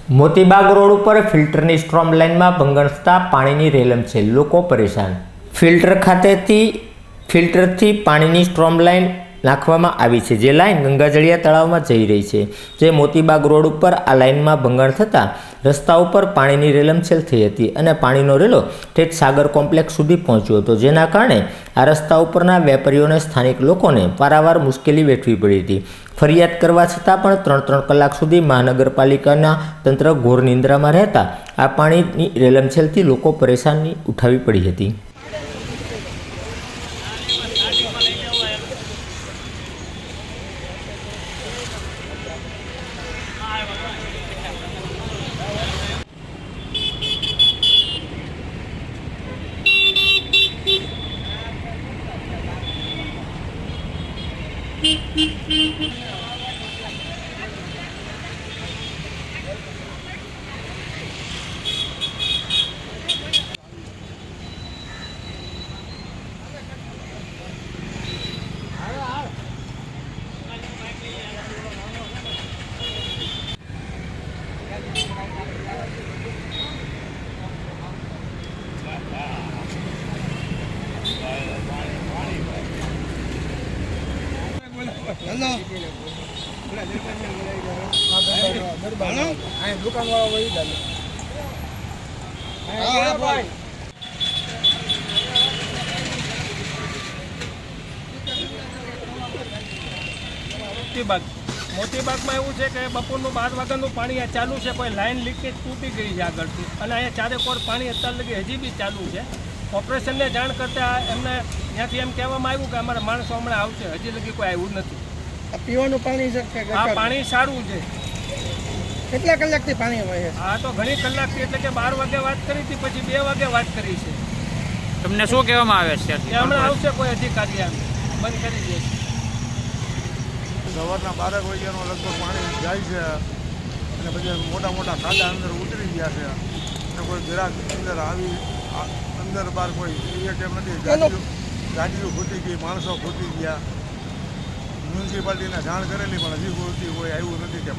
Moti Bagh road ઉપર ફિલ્ટરની storm લાઇનમાં ભંગાણ થતાં પાણીની રેલમછેલ, લોકો પરેશાન। ફિલ્ટરથી પાણીની સ્ટ્રોમ લાઇન નાખવામાં આવી છે, જે લાઇન ગંગાજળિયા તળાવમાં જઈ રહી છે। જે મોતીબાગ રોડ ઉપર આ લાઇનમાં ભંગાણ થતાં રસ્તા ઉપર પાણીની રેલમછેલ થઈ હતી અને પાણીનો રેલો ઠેઠ સાગર કોમ્પ્લેક્સ સુધી પહોંચ્યો હતો, જેના કારણે આ રસ્તા ઉપરના વેપારીઓને સ્થાનિક લોકોને પારાવાર મુશ્કેલી વેઠવી પડી હતી। ફરિયાદ કરવા છતાં પણ 3 કલાક સુધી મહાનગરપાલિકાના તંત્ર ઘોર નિંદ્રામાં રહેતા આ પાણીની રેલમછેલથી લોકો પરેશાની ઉઠાવી પડી હતી। दुकान वाला वही डाले मोतीबाग में एवं है कि बपोर 12 वाग्याનું पानी आ चालू है। कोई लाइन लीकेज तूटी गई है आगळथी અને અહીંયા ચારેકોર પાણી અત્યાર લગી હજી બી ચાલુ છે। ઓપરેશનને જાણ કરતા એમને ત્યાંથી એમ કહેવામાં આવ્યું કે અમારા માણસો હમણાં આવશે, હજી લગી કોઈ આવ્યું નથી। પીવાનું પાણી છે? આ પાણી સારું છે। કેટલા કલાકથી પાણી વહે? હા તો ઘણી કલાકથી, એટલે કે 12 વાગે વાત કરી હતી, પછી 2 વાગે વાત કરી છે। તમને શું કહેવામાં આવે છે? હમણાં આવશે કોઈ અધિકારી, આમ બંધ કરી દે છે। સવારના 12 વાગ્યાનો લગભગ પાણી જાય છે અને પછી મોટા મોટા ખાડા અંદર ઉતરી ગયા છે અને કોઈ ગ્રાહક અંદર આવી અંદર બહાર કોઈ એ કેમ નથી। ગાડીઓ ખૂટી ગઈ, માણસો ખૂટી ગયા। મ્યુનિસિપાલિટીને જાણ કરેલી પણ હજી કોઈ આવ્યું નથી કે